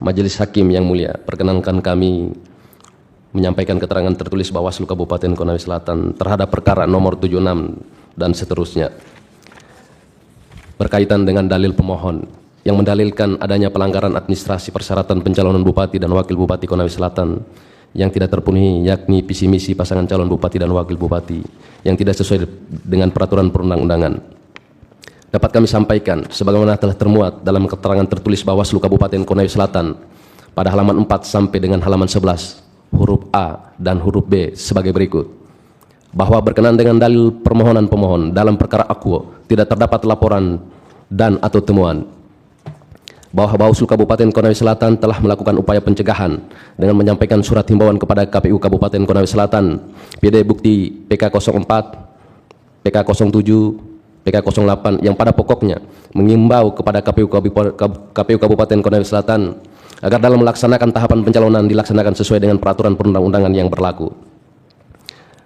Majelis Hakim yang mulia, perkenankan kami menyampaikan keterangan tertulis Bawaslu Kabupaten Konawe Selatan terhadap perkara nomor 76 dan seterusnya berkaitan dengan dalil pemohon yang mendalilkan adanya pelanggaran administrasi persyaratan pencalonan Bupati dan Wakil Bupati Konawe Selatan yang tidak terpenuhi, yakni visi misi pasangan calon Bupati dan Wakil Bupati yang tidak sesuai dengan peraturan perundang-undangan. Dapat kami sampaikan sebagaimana telah termuat dalam keterangan tertulis Bawaslu Kabupaten Konawe Selatan pada halaman 4 sampai dengan halaman 11 huruf A dan huruf B sebagai berikut. Bahwa berkenaan dengan dalil permohonan pemohon dalam perkara akuo tidak terdapat laporan dan atau temuan. Bahwa Bawaslu Kabupaten Konawe Selatan telah melakukan upaya pencegahan dengan menyampaikan surat himbauan kepada KPU Kabupaten Konawe Selatan PD bukti PK04, PK07, PK08 yang pada pokoknya mengimbau kepada KPU Kabupaten Konawe Selatan agar dalam melaksanakan tahapan pencalonan dilaksanakan sesuai dengan peraturan perundang-undangan yang berlaku.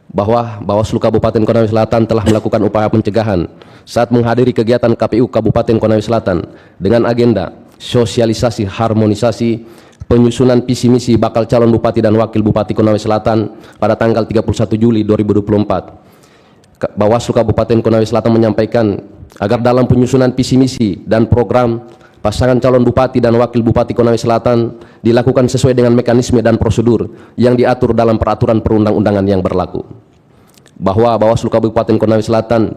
Bahwa Bawaslu Kabupaten Konawe Selatan telah melakukan upaya pencegahan saat menghadiri kegiatan KPU Kabupaten Konawe Selatan dengan agenda sosialisasi harmonisasi penyusunan visi misi bakal calon Bupati dan Wakil Bupati Konawe Selatan pada tanggal 31 Juli 2024. Bawaslu Kabupaten Konawe Selatan menyampaikan agar dalam penyusunan visi misi dan program pasangan calon Bupati dan Wakil Bupati Konawe Selatan dilakukan sesuai dengan mekanisme dan prosedur yang diatur dalam peraturan perundang-undangan yang berlaku. Bahwa Bawaslu Kabupaten Konawe Selatan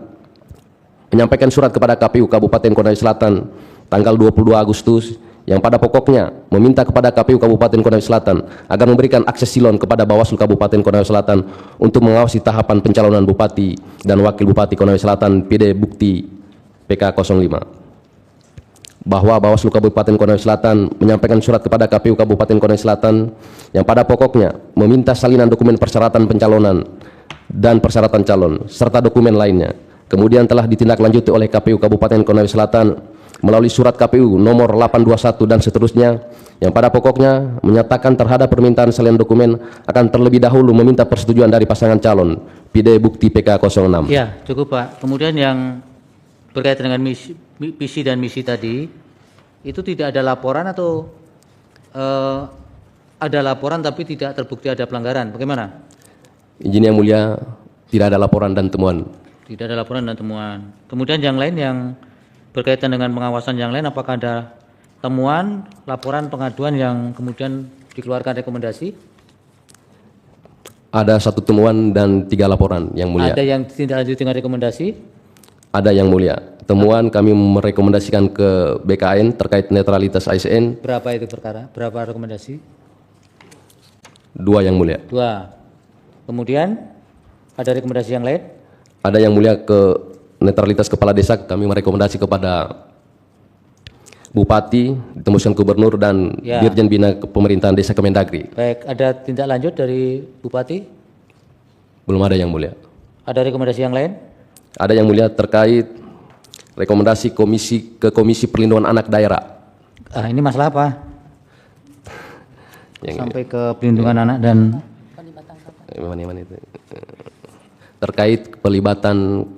menyampaikan surat kepada KPU Kabupaten Konawe Selatan tanggal 22 Agustus yang pada pokoknya meminta kepada KPU Kabupaten Konawe Selatan agar memberikan akses silon kepada Bawaslu Kabupaten Konawe Selatan untuk mengawasi tahapan pencalonan Bupati dan Wakil Bupati Konawe Selatan PD bukti PK05. Bahwa Bawaslu Kabupaten Konawe Selatan menyampaikan surat kepada KPU Kabupaten Konawe Selatan yang pada pokoknya meminta salinan dokumen persyaratan pencalonan dan persyaratan calon serta dokumen lainnya. Kemudian telah ditindaklanjuti oleh KPU Kabupaten Konawe Selatan melalui surat KPU nomor 821 dan seterusnya yang pada pokoknya menyatakan terhadap permintaan salinan dokumen akan terlebih dahulu meminta persetujuan dari pasangan calon PD bukti PK06. Ya, cukup Pak. Kemudian yang berkaitan dengan visi dan misi tadi itu tidak ada laporan atau ada laporan tapi tidak terbukti ada pelanggaran. Bagaimana? Izin yang mulia, tidak ada laporan dan temuan. Tidak ada laporan dan temuan. Kemudian yang lain yang berkaitan dengan pengawasan yang lain, apakah ada temuan, laporan, pengaduan yang kemudian dikeluarkan rekomendasi? Ada 1 temuan dan 3 laporan yang mulia. Ada yang ditindaklanjuti dengan rekomendasi? Ada yang mulia. Temuan kami merekomendasikan ke BKN terkait netralitas ASN. Berapa itu perkara? Berapa rekomendasi? 2 yang mulia. 2. Kemudian ada rekomendasi yang lain? Ada yang mulia ke netralitas kepala desa, kami merekomendasi kepada Bupati, ditembuskan Gubernur dan Dirjen Bina Pemerintahan Desa Kemendagri. Baik, ada tindak lanjut dari Bupati? Belum ada yang mulia. Ada rekomendasi yang lain? Ada yang mulia terkait rekomendasi Komisi Perlindungan Anak Daerah. Ini masalah apa? Sampai ke perlindungan anak dan terkait pelibatan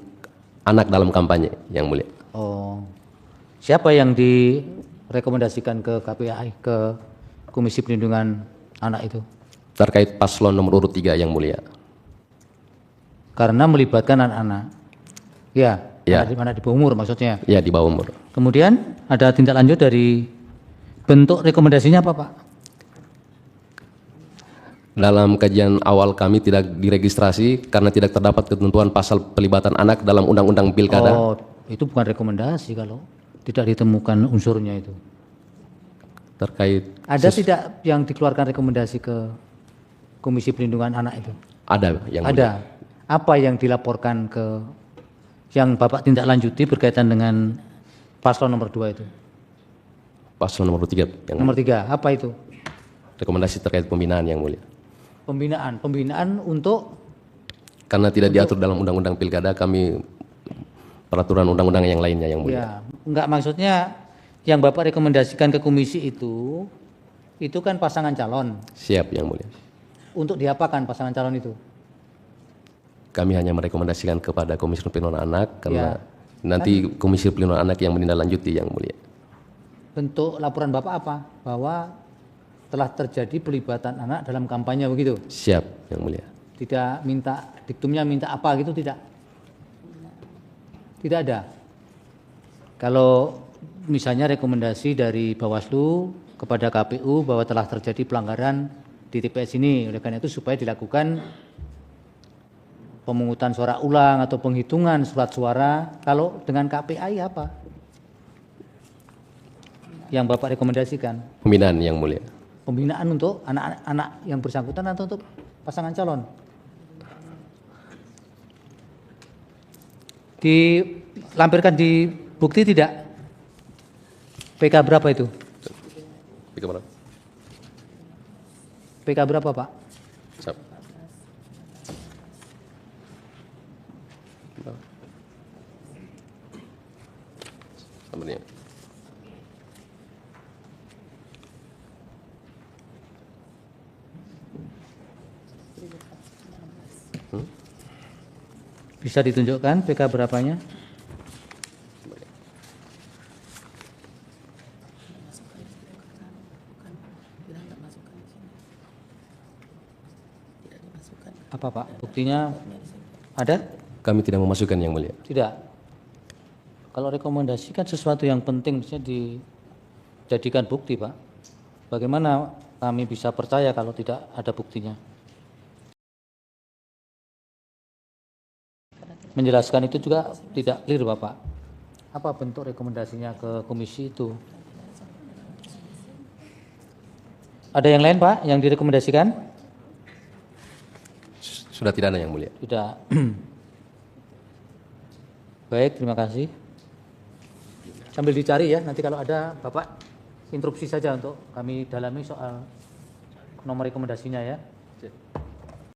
anak dalam kampanye yang mulia. Oh, siapa yang direkomendasikan ke KPAI, ke Komisi Perlindungan Anak itu? Terkait paslon nomor urut 3 yang mulia. Karena melibatkan anak-anak. Ya, ya. Mana di bawah umur maksudnya? Ya, di bawah umur. Kemudian ada tindak lanjut dari bentuk rekomendasinya apa Pak? Dalam kajian awal kami tidak diregistrasi karena tidak terdapat ketentuan pasal pelibatan anak dalam Undang-Undang Pilkada. Oh, itu bukan rekomendasi kalau tidak ditemukan unsurnya itu. Terkait ada tidak yang dikeluarkan rekomendasi ke Komisi Perlindungan Anak itu? Ada yang ada. Mulia. Apa yang dilaporkan ke yang Bapak tindak lanjuti berkaitan dengan paslon nomor 2 itu? Paslon nomor 3. Nomor 3, apa itu? Rekomendasi terkait pembinaan yang mulia. Pembinaan untuk? Karena tidak diatur dalam Undang-Undang Pilkada, kami peraturan undang-undang yang lainnya yang mulia. Ya, enggak, maksudnya yang Bapak rekomendasikan ke komisi itu kan pasangan calon. Siap yang mulia. Untuk diapakan pasangan calon itu? Kami hanya merekomendasikan kepada Komisi Perlindungan Anak karena nanti Komisi Perlindungan Anak yang menindaklanjuti yang mulia. Bentuk laporan Bapak apa? Bahwa telah terjadi pelibatan anak dalam kampanye begitu. Siap, Yang Mulia. Tidak minta diktumnya minta apa gitu, tidak? Tidak ada. Kalau misalnya rekomendasi dari Bawaslu kepada KPU bahwa telah terjadi pelanggaran di TPS ini, oleh karena itu supaya dilakukan pemungutan suara ulang atau penghitungan surat suara. Kalau dengan KPI apa yang Bapak rekomendasikan? Pembinaan, Yang Mulia. Pembinaan untuk anak-anak yang bersangkutan atau untuk pasangan calon? Dilampirkan di bukti tidak? PK berapa itu? PK berapa? PK berapa, Pak? Siap. Sabarnya. Bisa ditunjukkan PK berapanya? Apa Pak? Buktinya ada? Kami tidak memasukkan, Yang Mulia. Tidak. Kalau rekomendasi kan sesuatu yang penting mestinya dijadikan bukti, Pak. Bagaimana kami bisa percaya kalau tidak ada buktinya? Menjelaskan itu juga tidak clear, Bapak. Apa bentuk rekomendasinya ke komisi itu? Ada yang lain, Pak, yang direkomendasikan? Sudah tidak ada, Yang Mulia. Tidak. Baik, terima kasih. Sambil dicari ya, nanti kalau ada Bapak interupsi saja untuk kami dalami soal nomor rekomendasinya ya.